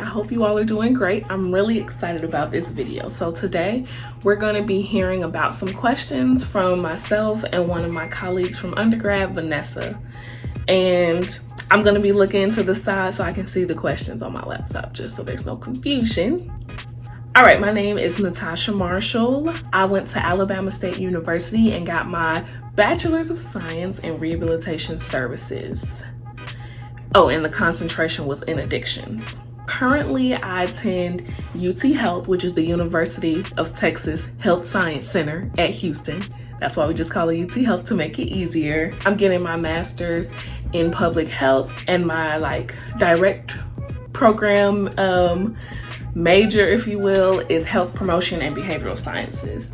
I hope you all are doing great. I'm really excited about this video. So today we're going to be hearing about some questions from myself and one of my colleagues from undergrad, Vanessa. And I'm going to be looking to the side so I can see the questions on my laptop, just so there's no confusion. All right, my name is Natasha Marshall. I went to Alabama State University and got my Bachelor's of Science in Rehabilitation Services. Oh, and the concentration was in addictions. Currently, I attend UTHealth, which is the University of Texas Health Science Center at Houston. That's why we just call it UTHealth to make it easier. I'm getting my master's in public health, and my direct program major, if you will, is health promotion and behavioral sciences.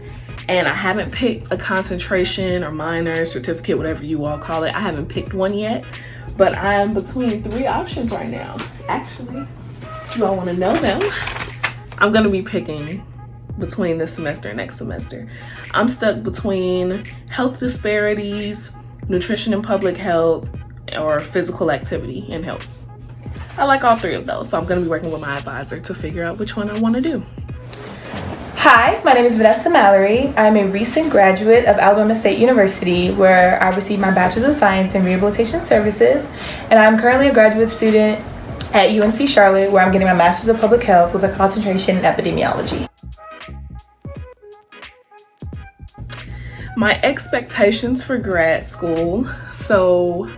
And I haven't picked a concentration or minor, certificate, whatever you all call it. I haven't picked one yet, but I'm between 3 options right now. Actually, if you all want to know them, I'm going to be picking between this semester and next semester. I'm stuck between health disparities, nutrition and public health, or physical activity and health. I like all 3 of those, so I'm going to be working with my advisor to figure out which one I want to do. Hi, my name is Vanessa Mallory. I'm a recent graduate of Alabama State University, where I received my Bachelor's of Science in Rehabilitation Services, and I'm currently a graduate student at UNC Charlotte, where I'm getting my Master's of Public Health with a concentration in epidemiology. My expectations for grad school. So,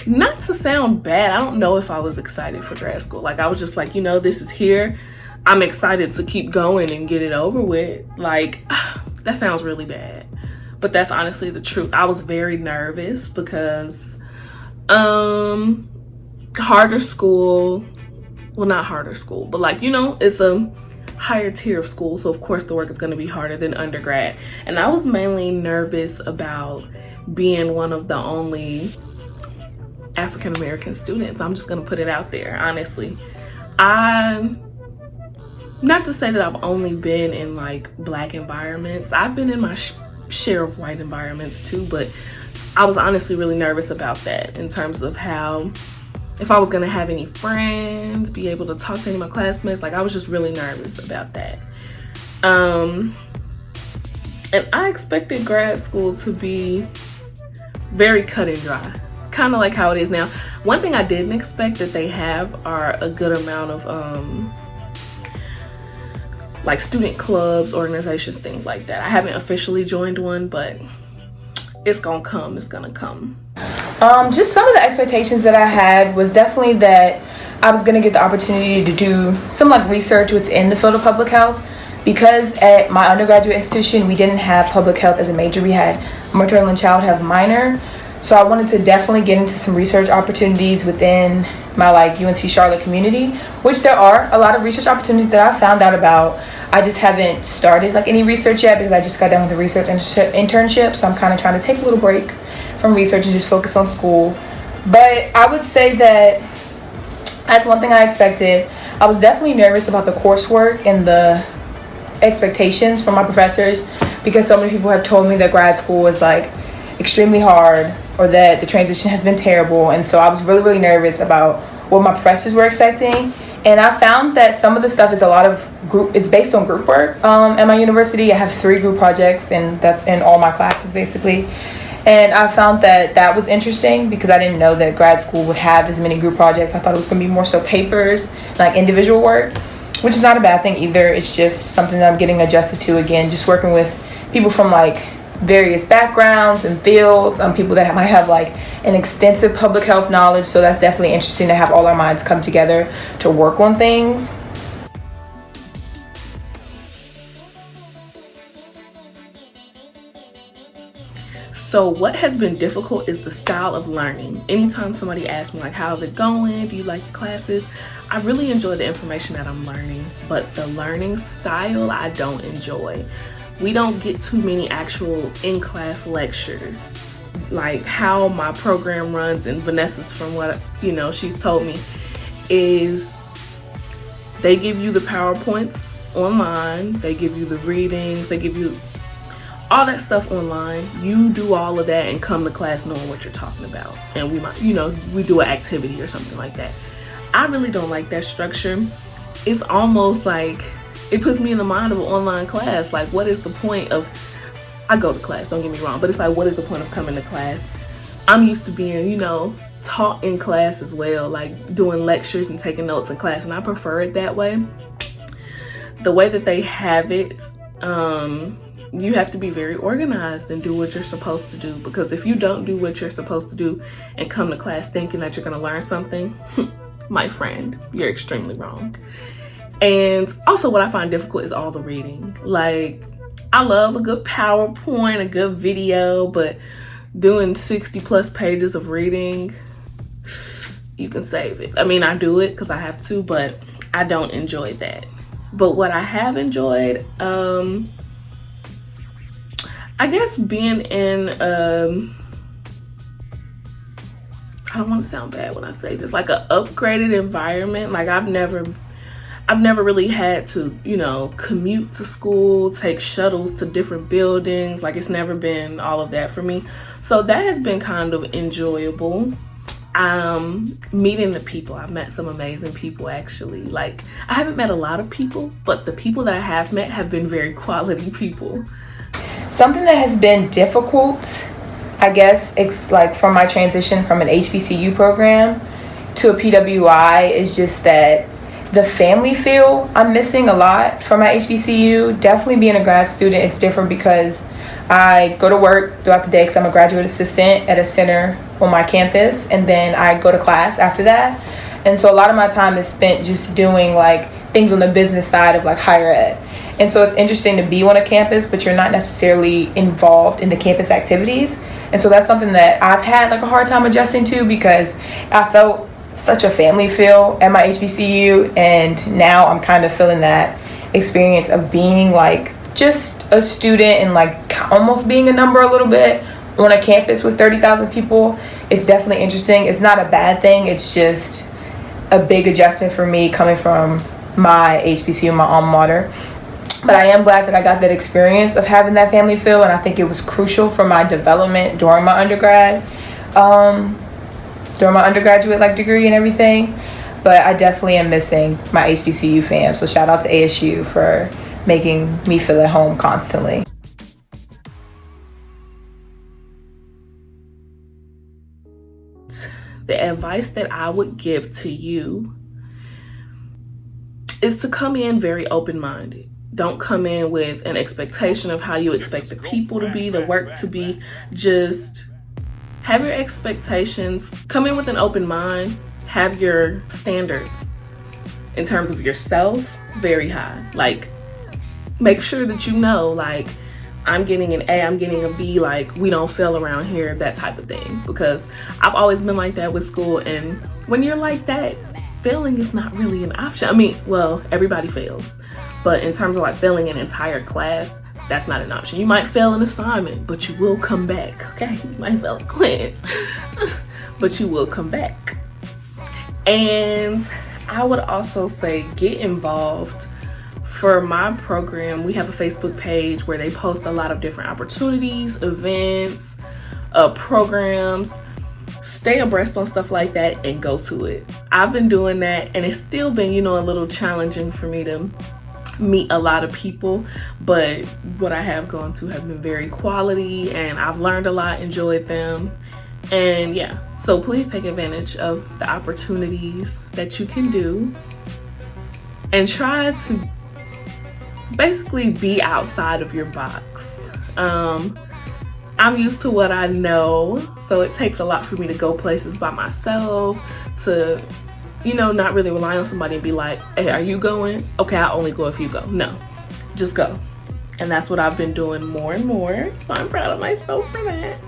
not to sound bad, I don't know if I was excited for grad school. I was just like, this is here. I'm excited to keep going and get it over with. That sounds really bad, but that's honestly the truth. I was very nervous because harder school, well, not harder school, but it's a higher tier of school, so of course the work is going to be harder than undergrad. And I was mainly nervous about being one of the only African American students. I'm just going to put it out there, honestly. Not to say that I've only been in Black environments. I've been in my share of white environments too, but I was honestly really nervous about that in terms of if I was gonna have any friends, be able to talk to any of my classmates. I was just really nervous about that. And I expected grad school to be very cut and dry, kind of like how it is now. One thing I didn't expect that they have are a good amount of student clubs, organizations, things like that. I haven't officially joined one, but it's gonna come. It's gonna come. Just some of the expectations that I had was definitely that I was going to get the opportunity to do some research within the field of public health, because at my undergraduate institution we didn't have public health as a major. We had maternal and child health minor, so I wanted to definitely get into some research opportunities within my UNC Charlotte community, which there are a lot of research opportunities that I found out about. I just haven't started any research yet because I just got done with the research internship, so I'm kind of trying to take a little break from research and just focus on school. But I would say that that's one thing I expected. I was definitely nervous about the coursework and the expectations from my professors, because so many people have told me that grad school is extremely hard, or that the transition has been terrible. And so I was really, really nervous about what my professors were expecting. And I found that some of the stuff is it's based on group work. At my university, I have 3 group projects, and that's in all my classes basically. And I found that was interesting, because I didn't know that grad school would have as many group projects. I thought it was going to be more so papers, individual work, which is not a bad thing either. It's just something that I'm getting adjusted to again, just working with people from various backgrounds and fields, people that might have an extensive public health knowledge. So that's definitely interesting to have all our minds come together to work on things. So what has been difficult is the style of learning. Anytime somebody asks me how's it going? Do you like the classes? I really enjoy the information that I'm learning, but the learning style I don't enjoy. We don't get too many actual in-class lectures. How my program runs, and Vanessa's, from what she's told me, is they give you the PowerPoints online, they give you the readings, they give you all that stuff online. You do all of that and come to class knowing what you're talking about, and we might we do an activity or something like that. I really don't like that structure. It's almost like it puts me in the mind of an online class. Like, what is the point of, I go to class, don't get me wrong, but it's like, what is the point of coming to class? I'm used to being, you know, taught in class as well, like doing lectures and taking notes in class, and I prefer it that way. The way that they have it, you have to be very organized and do what you're supposed to do, because if you don't do what you're supposed to do and come to class thinking that you're going to learn something, my friend, you're extremely wrong. And also what I find difficult is all the reading. Like, I love a good PowerPoint, a good video, but doing 60 plus pages of reading, you can save it. I mean, I do it because I have to, but I don't enjoy that. But what I have enjoyed, I guess being in, I don't want to sound bad when I say this, like an upgraded environment. Like, I've never really had to, you know, commute to school, take shuttles to different buildings. Like, it's never been all of that for me. So that has been kind of enjoyable. Meeting the people. I've met some amazing people, actually. Like, I haven't met a lot of people, but the people that I have met have been very quality people. Something that has been difficult, I guess, it's like from my transition from an HBCU program to a PWI, is just that the family feel I'm missing a lot from my HBCU. Definitely being a grad student, it's different because I go to work throughout the day because I'm a graduate assistant at a center on my campus, and then I go to class after that. And so a lot of my time is spent just doing like things on the business side of like higher ed. And so it's interesting to be on a campus, but you're not necessarily involved in the campus activities. And so that's something that I've had like a hard time adjusting to, because I felt such a family feel at my HBCU, and now I'm kind of feeling that experience of being like just a student and like almost being a number a little bit on a campus with 30,000 people. It's definitely interesting. It's not a bad thing. It's just a big adjustment for me coming from my HBCU, my alma mater. But I am glad that I got that experience of having that family feel, and I think it was crucial for my development during my undergrad. During my undergraduate like degree and everything. But I definitely am missing my HBCU fam. So shout out to ASU for making me feel at home constantly. The advice that I would give to you is to come in very open-minded. Don't come in with an expectation of how you expect the people to be, the work to be. Just have your expectations, come in with an open mind, have your standards in terms of yourself very high. Like, make sure that you know, like, I'm getting an A, I'm getting a B, like, we don't fail around here, that type of thing. Because I've always been like that with school, and when you're like that, failing is not really an option. I mean, well, everybody fails, but in terms of like failing an entire class, that's not an option. You might fail an assignment, but you will come back, okay? You might fail a quiz, but you will come back. And I would also say get involved. For my program, we have a Facebook page where they post a lot of different opportunities, events, programs. Stay abreast on stuff like that and go to it. I've been doing that, and it's still been, you know, a little challenging for me to meet a lot of people, but what I have gone to have been very quality, and I've learned a lot, enjoyed them. And yeah, so please take advantage of the opportunities that you can do and try to basically be outside of your box. I'm used to what I know, so it takes a lot for me to go places by myself, to, you know, not really rely on somebody and be like, hey, are you going? Okay, I'll only go if you go. No, just go. And that's what I've been doing more and more, so I'm proud of myself for that.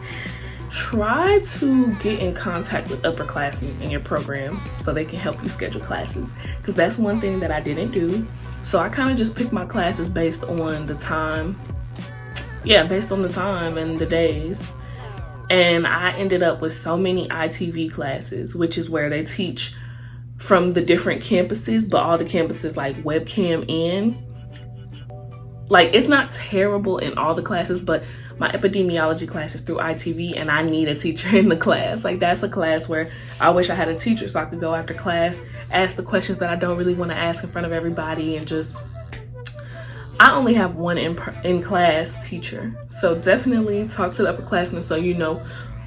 Try to get in contact with upperclassmen in your program so they can help you schedule classes, because that's one thing that I didn't do. So I kind of just picked my classes based on the time. Yeah, based on the time and the days. And I ended up with so many ITV classes, which is where they teach from the different campuses, but all the campuses like webcam in. like, it's not terrible in all the classes, but my epidemiology class is through ITV and I need a teacher in the class. Like, that's a class where I wish I had a teacher so I could go after class, ask the questions that I don't really want to ask in front of everybody, and just, I only have one in class teacher. So definitely talk to the upperclassmen so you know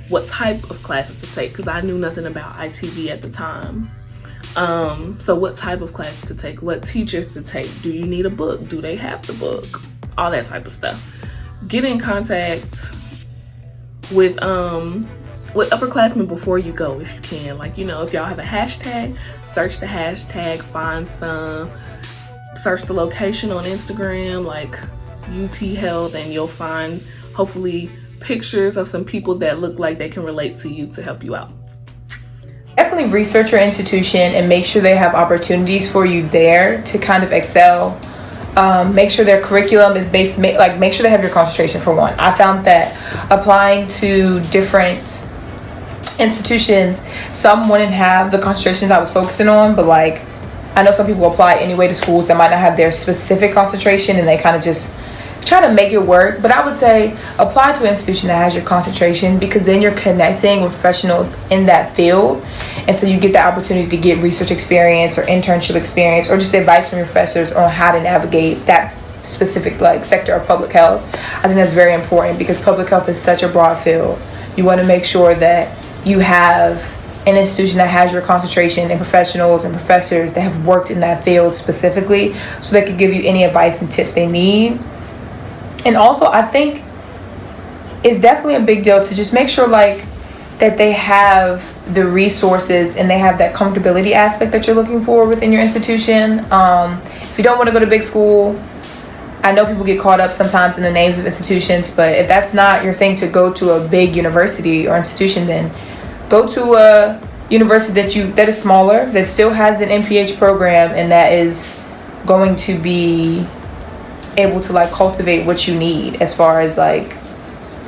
what type of classes to take, because I knew nothing about ITV at the time. So what type of classes to take, what teachers to take, do you need a book, do they have the book, all that type of stuff. Get in contact with upperclassmen before you go if you can. Like, you know, if y'all have a hashtag, search the hashtag, find some, search the location on Instagram like UTHealth, and you'll find hopefully pictures of some people that look like they can relate to you to help you out. Definitely research your institution and make sure they have opportunities for you there to kind of excel. Make sure their curriculum is based, make sure they have your concentration for one. I found that applying to different institutions, some wouldn't have the concentrations I was focusing on, but like, I know some people apply anyway to schools that might not have their specific concentration and they kind of just try to make it work. But I would say apply to an institution that has your concentration, because then you're connecting with professionals in that field, and so you get the opportunity to get research experience or internship experience or just advice from your professors on how to navigate that specific like sector of public health. I think that's very important because public health is such a broad field. You want to make sure that you have an institution that has your concentration and professionals and professors that have worked in that field specifically, so they can give you any advice and tips they need. And also, I think it's definitely a big deal to just make sure like that they have the resources and they have that comfortability aspect that you're looking for within your institution. If you don't want to go to big school, I know people get caught up sometimes in the names of institutions, but if that's not your thing to go to a big university or institution, then go to a university that is smaller, that still has an MPH program, and that is going to be able to like cultivate what you need as far as like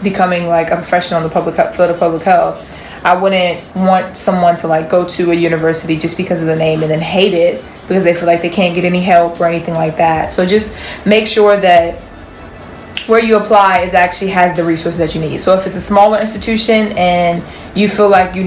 becoming like a professional in the field of public health. I wouldn't want someone to like go to a university just because of the name and then hate it because they feel like they can't get any help or anything like that. So just make sure that where you apply is actually has the resources that you need. So if it's a smaller institution and you feel like you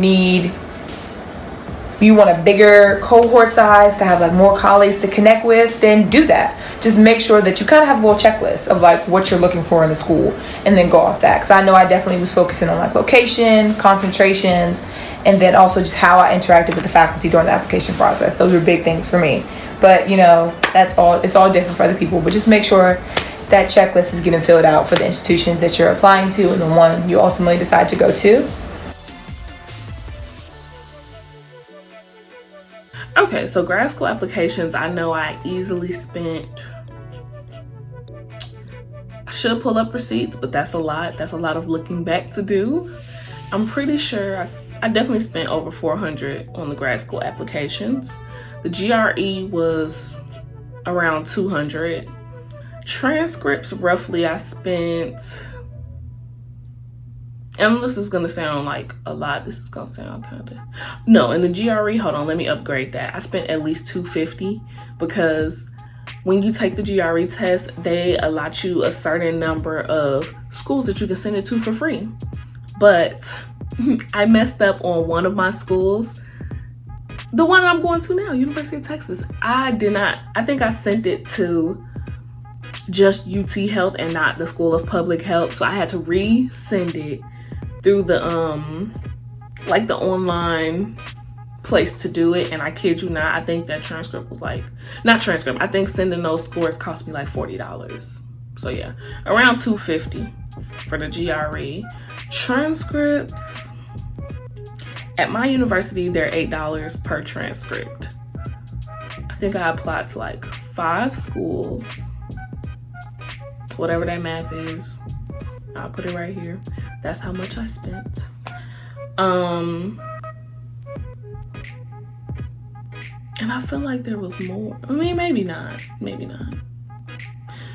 want a bigger cohort size to have like more colleagues to connect with, then do that. Just make sure that you kind of have a little checklist of like what you're looking for in the school, and then go off that. Because I know I definitely was focusing on like location, concentrations, and then also just how I interacted with the faculty during the application process. Those are big things for me. But you know, it's all different for other people. But just make sure that checklist is getting filled out for the institutions that you're applying to and the one you ultimately decide to go to. Okay, so grad school applications, I know I easily spent, I should pull up receipts, but that's a lot. That's a lot of looking back to do. I'm pretty sure I definitely spent over $400 on the grad school applications. The GRE was around $200. Transcripts, roughly, I spent, and this is gonna sound like a lot. This is gonna sound kind of, no, in the GRE, hold on, let me upgrade that. I spent at least $250 because when you take the GRE test, they allot you a certain number of schools that you can send it to for free. But I messed up on one of my schools, the one I'm going to now, University of Texas. I think I sent it to just UTHealth and not the School of Public Health. So I had to resend it through the like the online place to do it. And I kid you not, I think that transcript was like, not transcript, I think sending those scores cost me like $40. So yeah, around $250 for the GRE. Transcripts at my university, they're $8 per transcript. I think I applied to like 5 schools, whatever that math is. I'll put it right here. That's how much I spent. And I feel like there was more. I mean, maybe not.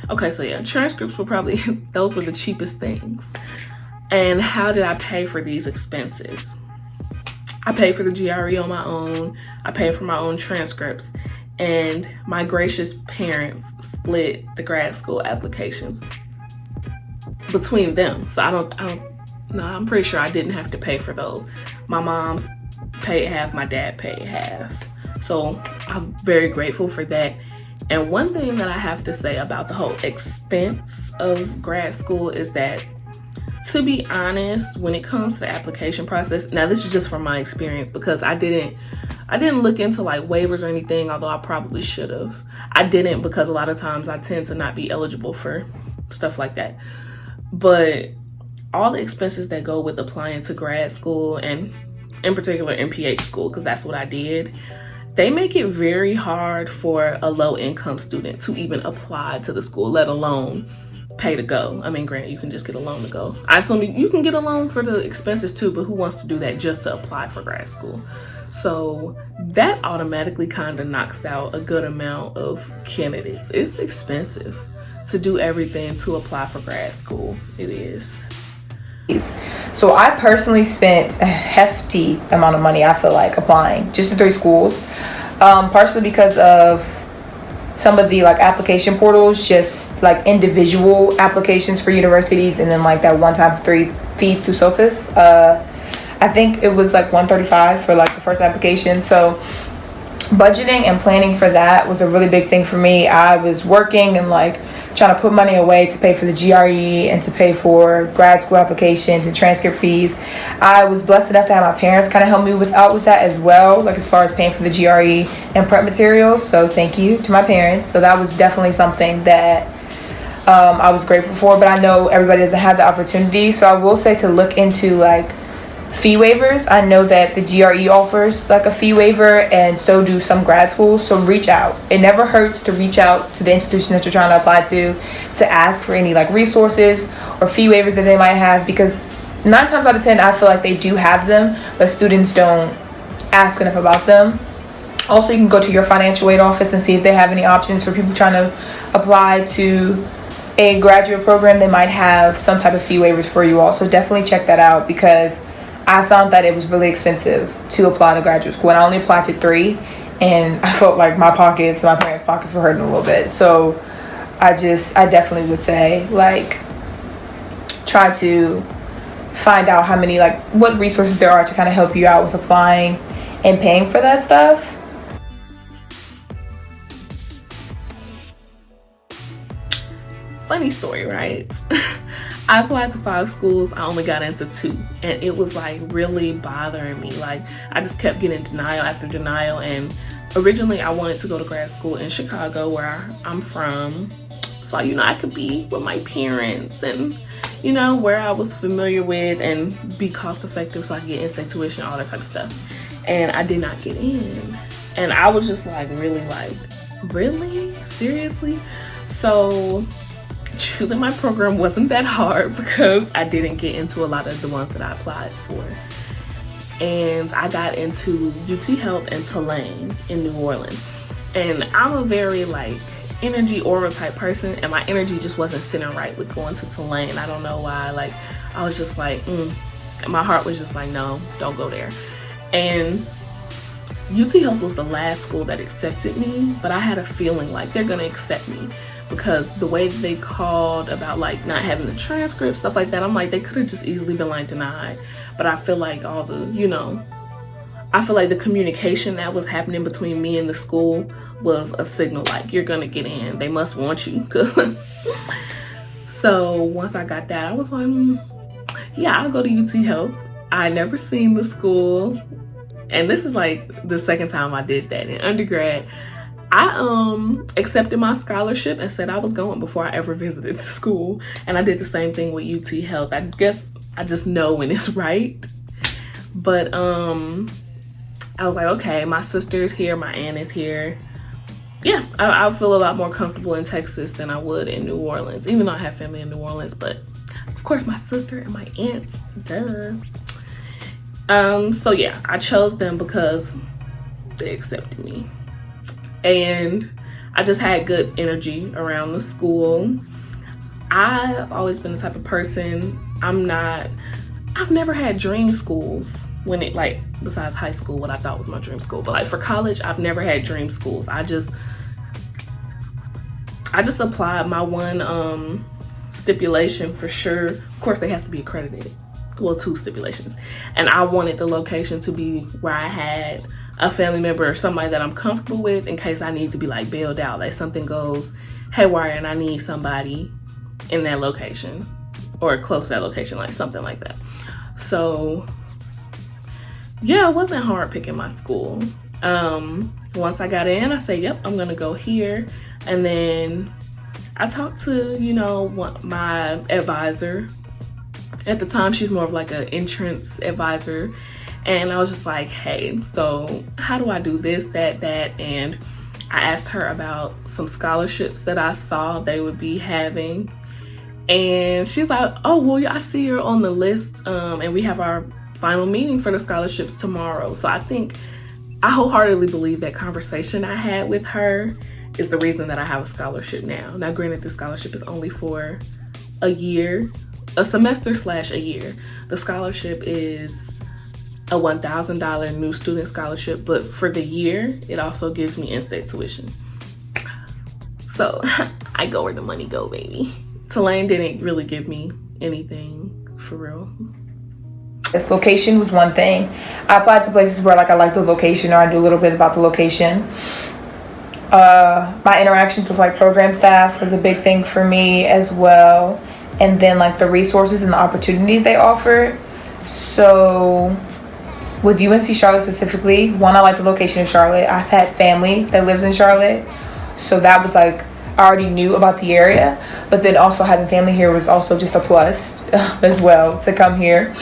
Okay, so yeah, transcripts were probably, those were the cheapest things. And how did I pay for these expenses? I paid for the GRE on my own. I paid for my own transcripts. and my gracious parents split the grad school applications between them. So I'm pretty sure I didn't have to pay for those. My mom's paid half, my dad paid half. So I'm very grateful for that. And one thing that I have to say about the whole expense of grad school is that, to be honest, when it comes to the application process, now this is just from my experience, because I didn't look into like waivers or anything, although I probably should have. I didn't, because a lot of times I tend to not be eligible for stuff like that. But all the expenses that go with applying to grad school, and in particular MPH school, because that's what I did, they make it very hard for a low-income student to even apply to the school, let alone pay to go. I mean, granted, you can just get a loan to go. I assume you can get a loan for the expenses too, but who wants to do that just to apply for grad school? So that automatically kind of knocks out a good amount of candidates. It's expensive to do everything to apply for grad school. It is. So I personally spent a hefty amount of money, I feel like, applying just to 3 schools, partially because of some of the like application portals, just like individual applications for universities, and then like that one-time fee through Sophus. I think it was like $135 for like the first application. So budgeting and planning for that was a really big thing for me. I was working and like trying to put money away to pay for the GRE and to pay for grad school applications and transcript fees. I was blessed enough to have my parents kind of help me out with that as well, like as far as paying for the GRE and prep materials. So thank you to my parents. So that was definitely something that I was grateful for, but I know everybody doesn't have the opportunity. So I will say to look into like fee waivers. I know that the GRE offers like a fee waiver, and so do some grad schools. So reach out. It never hurts to reach out to the institution that you're trying to apply to ask for any like resources or fee waivers that they might have, because 9 times out of 10 I feel like they do have them, but students don't ask enough about them. Also, you can go to your financial aid office and see if they have any options for people trying to apply to a graduate program. They might have some type of fee waivers for you all. So definitely check that out, because I found that it was really expensive to apply to graduate school, and I only applied to 3, and I felt like my parents' pockets were hurting a little bit. So I definitely would say like try to find out how many, like what resources there are to kind of help you out with applying and paying for that stuff. Funny story, right? I applied to 5 schools. I only got into 2, and it was like really bothering me. Like I just kept getting denial after denial. And originally I wanted to go to grad school in Chicago, where I'm from, so I could be with my parents and where I was familiar with, and be cost effective, so I could get in-state tuition, all that type of stuff. And I did not get in, and I was just like really seriously. So choosing my program wasn't that hard, because I didn't get into a lot of the ones that I applied for. And I got into UTHealth and Tulane in New Orleans. And I'm a very like energy aura type person, and my energy just wasn't sitting right with going to Tulane. I don't know why. Like I was just like, my heart was just like, no, don't go there. And UTHealth was the last school that accepted me, but I had a feeling like they're gonna accept me, because the way they called about like not having the transcript, stuff like that, I'm like, they could have just easily been like denied. But I feel like all the, I feel like the communication that was happening between me and the school was a signal like, you're gonna get in, they must want you. So once I got that, I was like, yeah, I'll go to UTHealth. I never seen the school, and this is like the second time I did that. In undergrad, I accepted my scholarship and said I was going before I ever visited the school. And I did the same thing with UTHealth. I guess I just know when it's right. But I was like, okay, my sister's here, my aunt is here. Yeah, I feel a lot more comfortable in Texas than I would in New Orleans, even though I have family in New Orleans. But of course, my sister and my aunt, duh. So yeah, I chose them because they accepted me. And I just had good energy around the school. I've always been the type of person, I've never had dream schools. when it, like, besides high school, what I thought was my dream school. But like for college, I've never had dream schools. I just applied. My one stipulation for sure, of course they have to be accredited. Well, 2 stipulations. And I wanted the location to be where I had a family member or somebody that I'm comfortable with in case I need to be like bailed out, like something goes haywire and I need somebody in that location or close to that location, like something like that. So yeah, it wasn't hard picking my school. Once I got in, I said, yep, I'm gonna go here. And then I talked to, you know, my advisor. At the time, she's more of like an entrance advisor. And I was just like, hey, so how do I do this, that, and I asked her about some scholarships that I saw they would be having. And she's like, oh, well, I see you're on the list, and we have our final meeting for the scholarships tomorrow. So I wholeheartedly believe that conversation I had with her is the reason that I have a scholarship now. Now, granted, the scholarship is only for a year, a semester / a year. The scholarship is a $1,000 new student scholarship, but for the year, it also gives me in-state tuition. So I go where the money go, baby. Tulane didn't really give me anything for real. This location was one thing. I applied to places where like I like the location or I knew a little bit about the location. My interactions with like program staff was a big thing for me as well. And then like the resources and the opportunities they offered. So with UNC Charlotte specifically, one, I like the location of Charlotte. I've had family that lives in Charlotte. So that was like, I already knew about the area. But then also having family here was also just a plus as well to come here.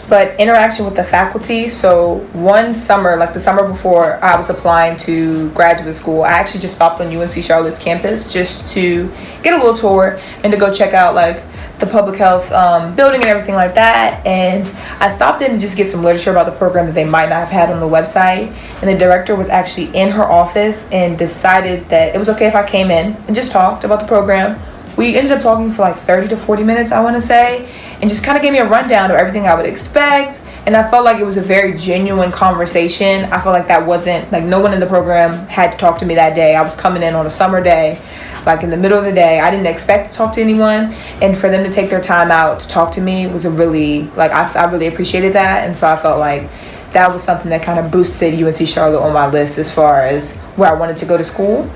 But interaction with the faculty. So one summer, like the summer before I was applying to graduate school, I actually just stopped on UNC Charlotte's campus just to get a little tour and to go check out like the public health building and everything like that. And I stopped in to just get some literature about the program that they might not have had on the website. And the director was actually in her office and decided that it was okay if I came in and just talked about the program. We ended up talking for like 30 to 40 minutes, I want to say, and just kind of gave me a rundown of everything I would expect. And I felt like it was a very genuine conversation. I felt like that wasn't, like no one in the program had to talk to me that day. I was coming in on a summer day, like in the middle of the day. I didn't expect to talk to anyone. And for them to take their time out to talk to me was a really, like I really appreciated that. And so I felt like that was something that kind of boosted UNC Charlotte on my list as far as where I wanted to go to school.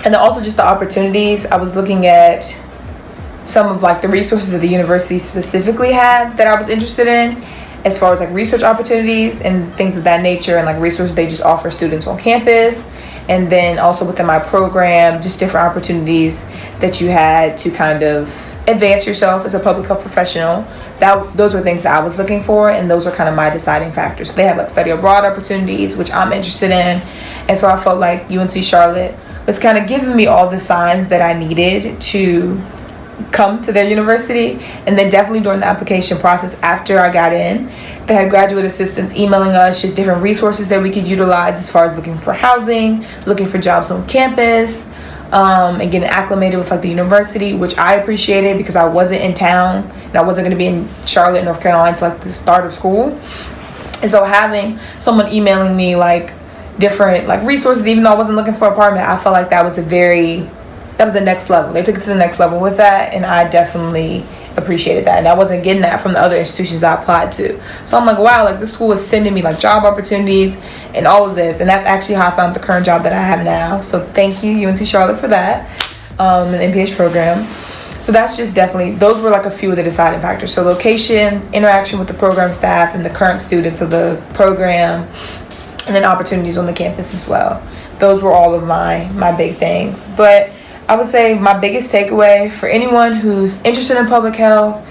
And then also just the opportunities. I was looking at some of like the resources that the university specifically had that I was interested in, as far as like research opportunities and things of that nature, and like resources they just offer students on campus. And then also within my program, just different opportunities that you had to kind of advance yourself as a public health professional. Those were things that I was looking for, and those were kind of my deciding factors. So they had like study abroad opportunities, which I'm interested in. And so I felt like UNC Charlotte was kind of giving me all the signs that I needed to come to their university. And then definitely during the application process after I got in, they had graduate assistants emailing us just different resources that we could utilize as far as looking for housing, looking for jobs on campus, and getting acclimated with like the university, which I appreciated because I wasn't in town and I wasn't going to be in Charlotte, North Carolina until like the start of school. And so having someone emailing me like different like resources, even though I wasn't looking for an apartment, I felt like that was the next level. They took it to the next level with that, and I definitely appreciated that. And I wasn't getting that from the other institutions I applied to. So I'm like, wow, like this school is sending me like job opportunities and all of this. And that's actually how I found the current job that I have now. So thank you, UNC Charlotte, for that, and the MPH program. So that's just definitely, those were like a few of the deciding factors. So location, interaction with the program staff and the current students of the program, and then opportunities on the campus as well. Those were all of my big things. But I would say my biggest takeaway for anyone who's interested in public health,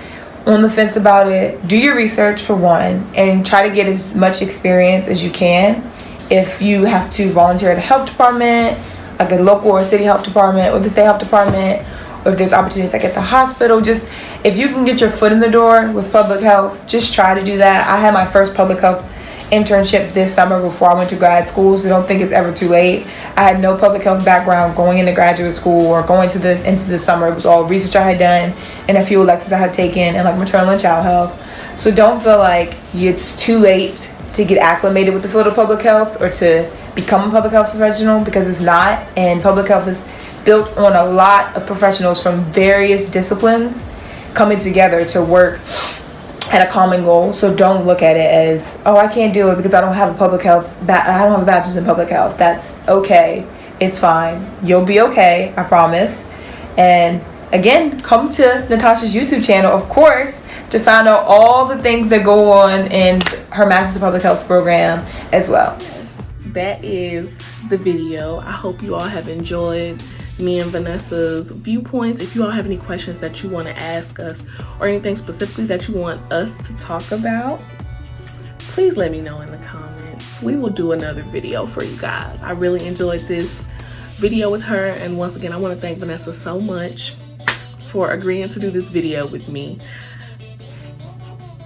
on the fence about it, do your research for one, and try to get as much experience as you can. If you have to volunteer at a health department, like a local or city health department or the state health department, or if there's opportunities like at the hospital, just if you can get your foot in the door with public health, just try to do that. I had my first public health internship this summer before I went to grad school, so don't think it's ever too late. I had no public health background going into graduate school or going into the summer. It was all research I had done and a few electives I had taken, and like maternal and child health. So don't feel like it's too late to get acclimated with the field of public health or to become a public health professional, because it's not. And public health is built on a lot of professionals from various disciplines coming together to work at a common goal. So don't look at it as, oh, I can't do it because I don't have a public health, I don't have a bachelor's in public health. That's okay. It's fine. You'll be okay, I promise. And again, come to Natasha's YouTube channel, of course, to find out all the things that go on in her Master's of Public Health program as well. That is the video. I hope you all have enjoyed me and Vanessa's viewpoints. If you all have any questions that you want to ask us or anything specifically that you want us to talk about, please let me know in the comments. We will do another video for you guys. I really enjoyed this video with her, and once again I want to thank Vanessa so much for agreeing to do this video with me.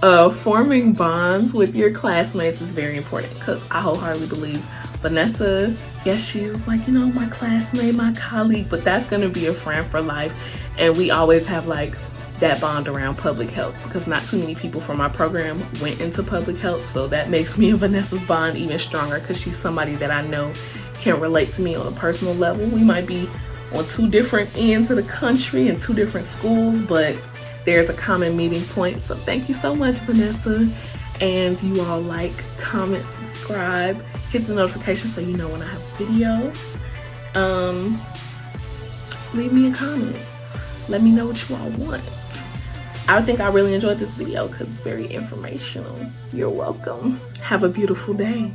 Forming bonds with your classmates is very important, because I wholeheartedly believe Vanessa, yes, she was like, you know, my classmate, my colleague, but that's going to be a friend for life. And we always have like that bond around public health, because not too many people from our program went into public health. So that makes me and Vanessa's bond even stronger, because she's somebody that I know can relate to me on a personal level. We might be on two different ends of the country and two different schools, but there's a common meeting point. So thank you so much, Vanessa. And you all like, comment, subscribe, hit the notification so you know when I have a video. Leave me a comment. Let me know what you all want. I think I really enjoyed this video because it's very informational. You're welcome. Have a beautiful day.